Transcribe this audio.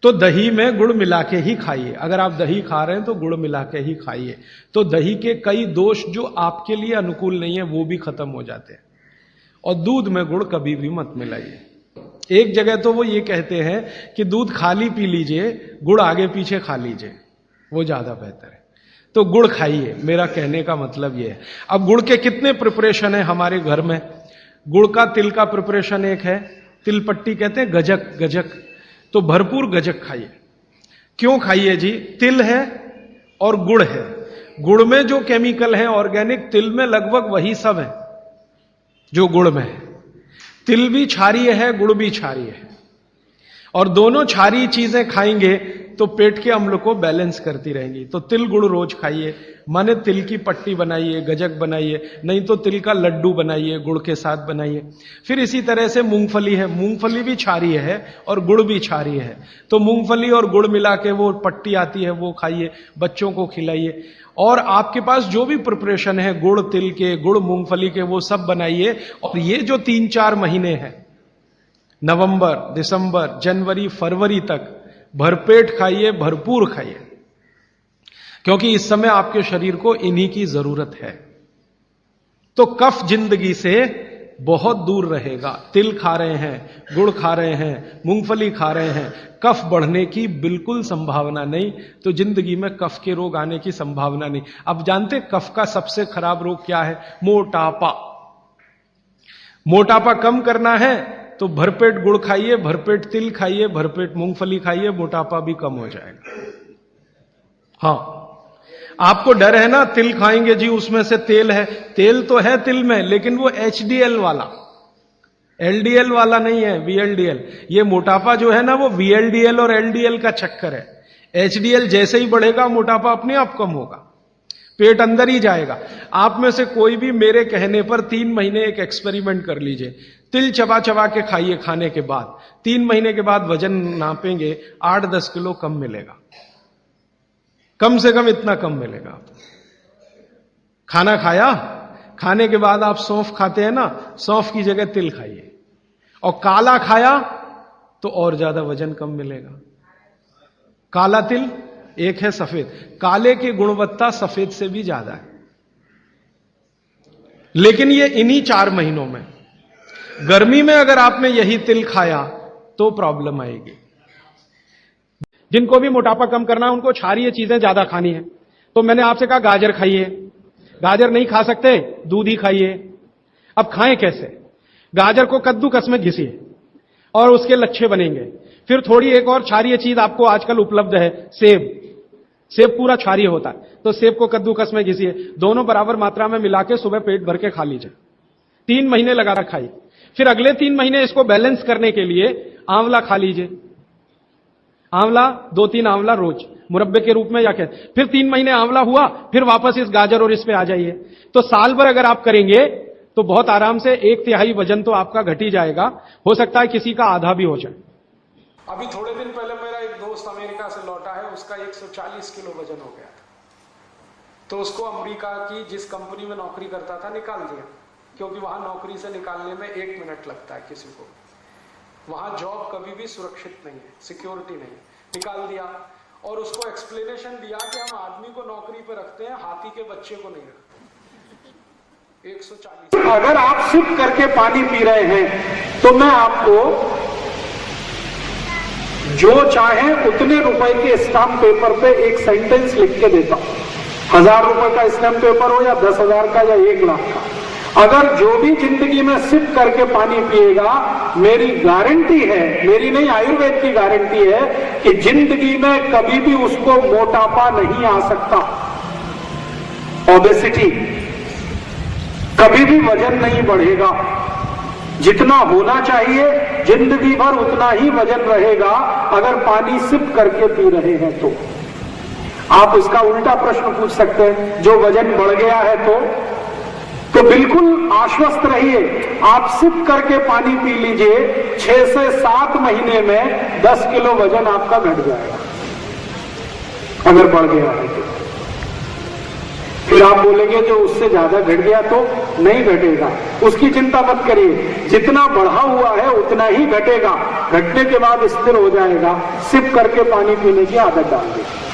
तो दही में गुड़ मिला के ही खाइए। अगर आप दही खा रहे हैं तो गुड़ मिला के ही खाइए, तो दही के कई दोष जो आपके लिए अनुकूल नहीं है वो भी खत्म हो जाते हैं। और दूध में गुड़ कभी भी मत मिलाइए। एक जगह तो वो ये कहते हैं कि दूध खाली पी लीजिए, गुड़ आगे पीछे खा लीजिए, वो ज्यादा बेहतर है। तो गुड़ खाइए, मेरा कहने का मतलब ये है। अब गुड़ के कितने प्रिपरेशन है हमारे घर में? गुड़ का तिल का प्रिपरेशन एक है, तिल पट्टी कहते हैं, गजक गजक, तो भरपूर गजक खाइए। क्यों खाइए जी? तिल है और गुड़ है। गुड़ में जो केमिकल है ऑर्गेनिक, तिल में लगभग वही सब है जो गुड़ में है। तिल भी क्षारीय है, गुड़ भी क्षारीय है, और दोनों क्षारीय चीजें खाएंगे तो पेट के अम्ल को बैलेंस करती रहेंगी। तो तिल गुड़ रोज खाइए, माने तिल की पट्टी बनाइए, गजक बनाइए, नहीं तो तिल का लड्डू बनाइए, गुड़ के साथ बनाइए। फिर इसी तरह से मूंगफली है, मूंगफली भी क्षारीय है और गुड़ भी क्षारीय है, तो मूंगफली और गुड़ मिला के वो पट्टी आती है वो खाइए, बच्चों को खिलाइए। और आपके पास जो भी प्रिपरेशन है गुड़ तिल के, गुड़ मूंगफली के, वो सब बनाइए। और ये जो 3-4 महीने हैं, नवंबर, दिसंबर, जनवरी, फरवरी तक भरपेट खाइए, भरपूर खाइए, क्योंकि इस समय आपके शरीर को इन्हीं की जरूरत है। तो कफ जिंदगी से बहुत दूर रहेगा। तिल खा रहे हैं, गुड़ खा रहे हैं, मूंगफली खा रहे हैं, कफ बढ़ने की बिल्कुल संभावना नहीं, तो जिंदगी में कफ के रोग आने की संभावना नहीं। अब जानते कफ का सबसे खराब रोग क्या है? मोटापा। मोटापा कम करना है तो भरपेट गुड़ खाइए, भरपेट तिल खाइए, भरपेट मूंगफली खाइए, मोटापा भी कम हो जाएगा। हाँ, आपको डर है ना, तिल खाएंगे जी उसमें से तेल है। तेल तो है तिल में, लेकिन वो HDL वाला, LDL वाला नहीं है, VLDL। ये मोटापा जो है ना, वो VLDL और LDL का चक्कर है। HDL जैसे ही बढ़ेगा मोटापा अपने आप कम होगा, पेट अंदर ही जाएगा। आप में से कोई भी मेरे कहने पर 3 महीने एक एक्सपेरिमेंट कर लीजिए, तिल चबा चबा के खाइए। खाने के बाद 3 महीने के बाद वजन नापेंगे, 8-10 किलो कम मिलेगा, कम से कम इतना कम मिलेगा। खाना खाया, खाने के बाद आप सौंफ खाते हैं ना, सौंफ की जगह तिल खाइए। और काला खाया तो और ज्यादा वजन कम मिलेगा। काला तिल एक है सफेद, काले की गुणवत्ता सफेद से भी ज्यादा है। लेकिन ये इन्हीं 4 महीनों में, गर्मी में अगर आपने यही तिल खाया तो प्रॉब्लम आएगी। जिनको भी मोटापा कम करना है उनको क्षारीय चीजें ज्यादा खानी है, तो मैंने आपसे कहा गाजर खाइए। गाजर नहीं खा सकते, दूध ही खाइए। अब खाएं कैसे? गाजर को कद्दूकस में घिसिए और उसके लच्छे बनेंगे। फिर थोड़ी एक और क्षारीय चीज आपको आजकल उपलब्ध है, सेब। सेब पूरा क्षारीय होता है, तो सेब को कद्दूकस में घिसिए, दोनों बराबर मात्रा में मिला के सुबह पेट भर के खा लीजिए। 3 महीने लगातार खाइए। फिर अगले 3 महीने इसको बैलेंस करने के लिए आंवला खा लीजिए। आंवला 2-3 आंवला रोज मुरब्बे के रूप में या क्या। फिर 3 महीने आंवला हुआ, फिर वापस इस गाजर और इस पे आ जाइए। तो साल भर अगर आप करेंगे तो बहुत आराम से 1/3 वजन तो आपका घट ही जाएगा। हो सकता है किसी का आधा भी हो जाए। अभी थोड़े दिन पहले मेरा एक दोस्त अमेरिका से लौटा है, उसका 140 किलो वजन हो गया था। तो उसको अमेरिका की जिस कंपनी में नौकरी करता था निकाल दिया, क्योंकि वहां नौकरी से निकालने में 1 मिनट लगता है किसी को। वहां जॉब कभी भी सुरक्षित नहीं है, सिक्योरिटी नहीं। निकाल दिया और उसको एक्सप्लेनेशन दिया कि हम आदमी को नौकरी पे रखते हैं, हाथी के बच्चे को नहीं रखते। 140। अगर आप सिप करके पानी पी रहे हैं तो मैं आपको जो चाहे उतने रुपए के स्टाम्प पेपर पे एक सेंटेंस लिख के देता हूं। 1000 रुपए का स्टाम्प पेपर हो या 10,000 का या 1 लाख का, अगर जो भी जिंदगी में सिप करके पानी पिएगा, मेरी गारंटी है, मेरी नहीं आयुर्वेद की गारंटी है कि जिंदगी में कभी भी उसको मोटापा नहीं आ सकता। ओबेसिटी, कभी भी वजन नहीं बढ़ेगा। जितना होना चाहिए जिंदगी भर उतना ही वजन रहेगा अगर पानी सिप करके पी रहे हैं तो। आप इसका उल्टा प्रश्न पूछ सकते हैं, जो वजन बढ़ गया है तो बिल्कुल आश्वस्त रहिए, आप सिप करके पानी पी लीजिए, 6 से 7 महीने में 10 किलो वजन आपका घट जाएगा अगर बढ़ गया है तो। फिर आप बोलेंगे जो उससे ज्यादा घट गया तो नहीं घटेगा, उसकी चिंता मत करिए, जितना बढ़ा हुआ है उतना ही घटेगा, घटने के बाद स्थिर हो जाएगा। सिप करके पानी पीने की आदत डाल दीजिए।